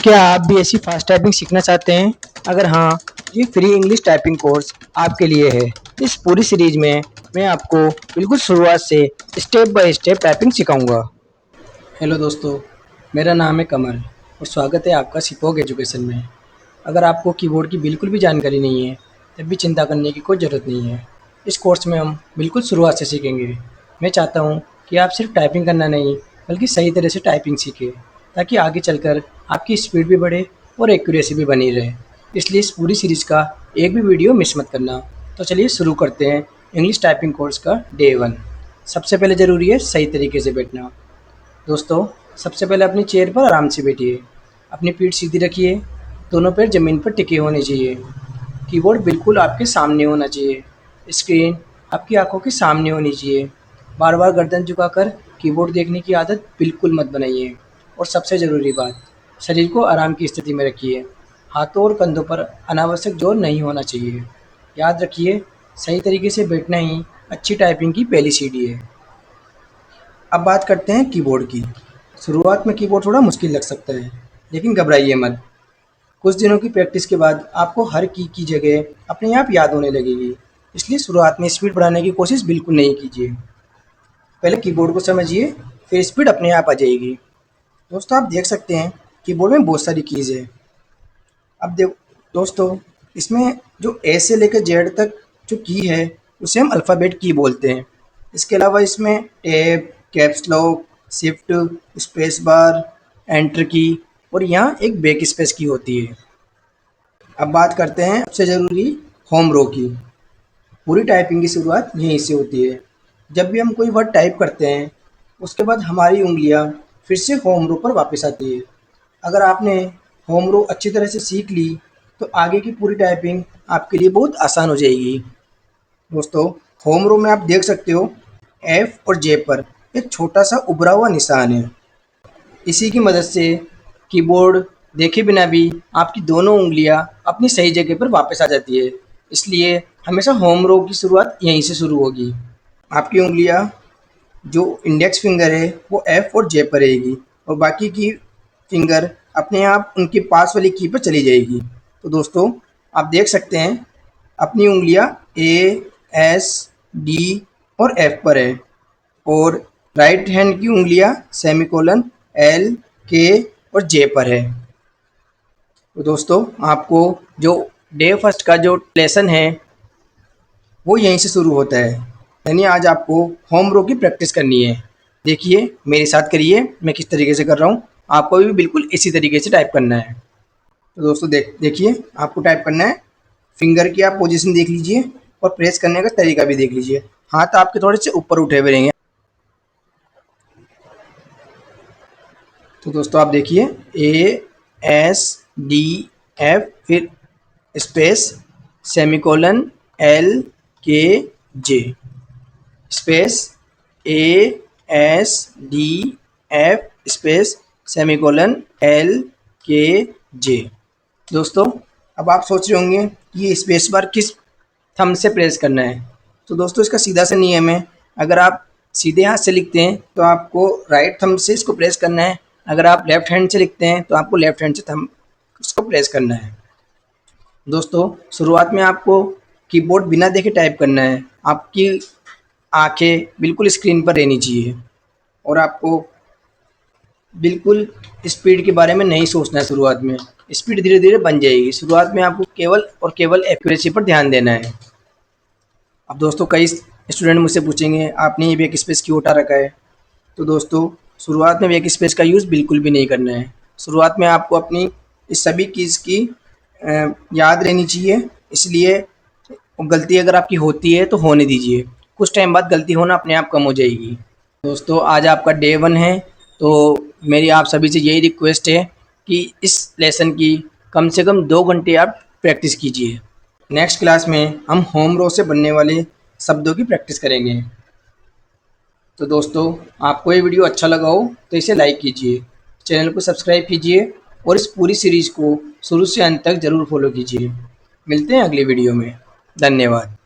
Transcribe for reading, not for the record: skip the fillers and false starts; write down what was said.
क्या आप भी ऐसी फास्ट टाइपिंग सीखना चाहते हैं? अगर हाँ, ये फ्री इंग्लिश टाइपिंग कोर्स आपके लिए है। इस पूरी सीरीज में मैं आपको बिल्कुल शुरुआत से स्टेप बाय स्टेप टाइपिंग सिखाऊंगा। हेलो दोस्तों, मेरा नाम है कमल और स्वागत है आपका सिपोक एजुकेशन में। अगर आपको कीबोर्ड की बिल्कुल भी जानकारी नहीं है, तब भी चिंता करने की कोई ज़रूरत नहीं है। इस कोर्स में हम बिल्कुल शुरुआत से सीखेंगे। मैं चाहता हूँ कि आप सिर्फ टाइपिंग करना नहीं, बल्कि सही तरह से टाइपिंग सीखें, ताकि आगे चलकर आपकी स्पीड भी बढ़े और एक्यूरेसी भी बनी रहे। इसलिए इस पूरी सीरीज़ का एक भी वीडियो मिस मत करना। तो चलिए शुरू करते हैं इंग्लिश टाइपिंग कोर्स का डे 1। सबसे पहले ज़रूरी है सही तरीके से बैठना। दोस्तों, सबसे पहले अपनी चेयर पर आराम से बैठिए। अपनी पीठ सीधी रखिए, दोनों पैर ज़मीन पर टिके होने चाहिए। कीबोर्ड बिल्कुल आपके सामने होना चाहिए। स्क्रीन आपकी आंखों के सामने होनी चाहिए। बार बार गर्दन झुकाकर कीबोर्ड देखने की आदत बिल्कुल मत बनाइए। और सबसे ज़रूरी बात, शरीर को आराम की स्थिति में रखिए। हाथों और कंधों पर अनावश्यक जोर नहीं होना चाहिए। याद रखिए, सही तरीके से बैठना ही अच्छी टाइपिंग की पहली सीढ़ी है। अब बात करते हैं कीबोर्ड की। शुरुआत में कीबोर्ड थोड़ा मुश्किल लग सकता है, लेकिन घबराइए मत। कुछ दिनों की प्रैक्टिस के बाद आपको हर की जगह अपने आप याद होने लगेगी। इसलिए शुरुआत में स्पीड बढ़ाने की कोशिश बिल्कुल नहीं कीजिए। पहले कीबोर्ड को समझिए, फिर स्पीड अपने आप आ जाएगी। दोस्तों, आप देख सकते हैं कीबोर्ड में बहुत सारी कीज़ है। अब दोस्तों, इसमें जो ए से लेकर जेड तक जो की है, उसे हम अल्फ़ाबेट की बोलते हैं। इसके अलावा इसमें tab, caps lock, shift, space bar, enter की और यहाँ एक बैक स्पेस की होती है। अब बात करते हैं सबसे ज़रूरी होम रो की। पूरी टाइपिंग की शुरुआत यहीं से होती है। जब भी हम कोई वर्ड टाइप करते हैं, उसके बाद हमारी उंगलियां फिर से होम रो पर वापस आती है। अगर आपने होम रो अच्छी तरह से सीख ली, तो आगे की पूरी टाइपिंग आपके लिए बहुत आसान हो जाएगी। दोस्तों, होम रो में आप देख सकते हो एफ और जे पर एक छोटा सा उभरा हुआ निशान है। इसी की मदद से कीबोर्ड देखे बिना भी आपकी दोनों उंगलियां अपनी सही जगह पर वापस आ जाती है। इसलिए हमेशा होम रो की शुरुआत यहीं से शुरू होगी। आपकी उंगलियां जो इंडेक्स फिंगर है वो एफ और जे पर रहेगी और बाकी की फिंगर अपने आप उनके पास वाली की पर चली जाएगी। तो दोस्तों, आप देख सकते हैं अपनी उंगलियां ए, एस, डी और एफ पर है और राइट हैंड की उंगलियां सेमीकोलन, एल, के और जे पर है। तो दोस्तों, आपको जो डे फर्स्ट का जो लेसन है वो यहीं से शुरू होता है। यानी आज आपको होम रो की प्रैक्टिस करनी है। देखिए, मेरे साथ करिए मैं किस तरीके से कर रहा हूँ। आपको भी बिल्कुल इसी तरीके से टाइप करना है। तो दोस्तों, देखिए आपको टाइप करना है। फिंगर की आप पोजीशन देख लीजिए और प्रेस करने का तरीका भी देख लीजिए। हाथ आपके थोड़े से ऊपर उठे हुए रहेंगे। तो दोस्तों, आप देखिए ए, एस, डी, एफ, फिर space, semicolon, L, K, J, space, A, S, D, F, space, semicolon, L, K, J. दोस्तों, अब आप सोच रहे होंगे कि ये स्पेस बार किस थंब से प्रेस करना है। तो दोस्तों, इसका सीधा सा नियम है। अगर आप सीधे हाथ से लिखते हैं तो आपको राइट थंब से इसको प्रेस करना है। अगर आप लेफ्ट हैंड से लिखते हैं तो आपको लेफ्ट हैंड से थंब इसको प्रेस करना है। दोस्तों, शुरुआत में आपको कीबोर्ड बिना देखे टाइप करना है। आपकी आंखें बिल्कुल स्क्रीन पर रहनी चाहिए और आपको बिल्कुल स्पीड के बारे में नहीं सोचना है। शुरुआत में स्पीड धीरे धीरे बन जाएगी। शुरुआत में आपको केवल और केवल एक्यूरेसी पर ध्यान देना है। अब दोस्तों, कई स्टूडेंट मुझसे पूछेंगे आपने ये बैक स्पेस क्यों उठा रखा है। तो दोस्तों, शुरुआत में बैक स्पेस का यूज़ बिल्कुल भी नहीं करना है। शुरुआत में आपको अपनी इस सभी कीज़ की याद रहनी चाहिए। इसलिए गलती अगर आपकी होती है तो होने दीजिए। कुछ टाइम बाद गलती होना अपने आप कम हो जाएगी। दोस्तों, आज आपका डे 1 है, तो मेरी आप सभी से यही रिक्वेस्ट है कि इस लेसन की कम से कम 2 घंटे आप प्रैक्टिस कीजिए। नेक्स्ट क्लास में हम होम रो से बनने वाले शब्दों की प्रैक्टिस करेंगे। तो दोस्तों, आपको ये वीडियो अच्छा लगा हो तो इसे लाइक कीजिए, चैनल को सब्सक्राइब कीजिए और इस पूरी सीरीज़ को शुरू से अंत तक ज़रूर फॉलो कीजिए। मिलते हैं अगली वीडियो में। धन्यवाद।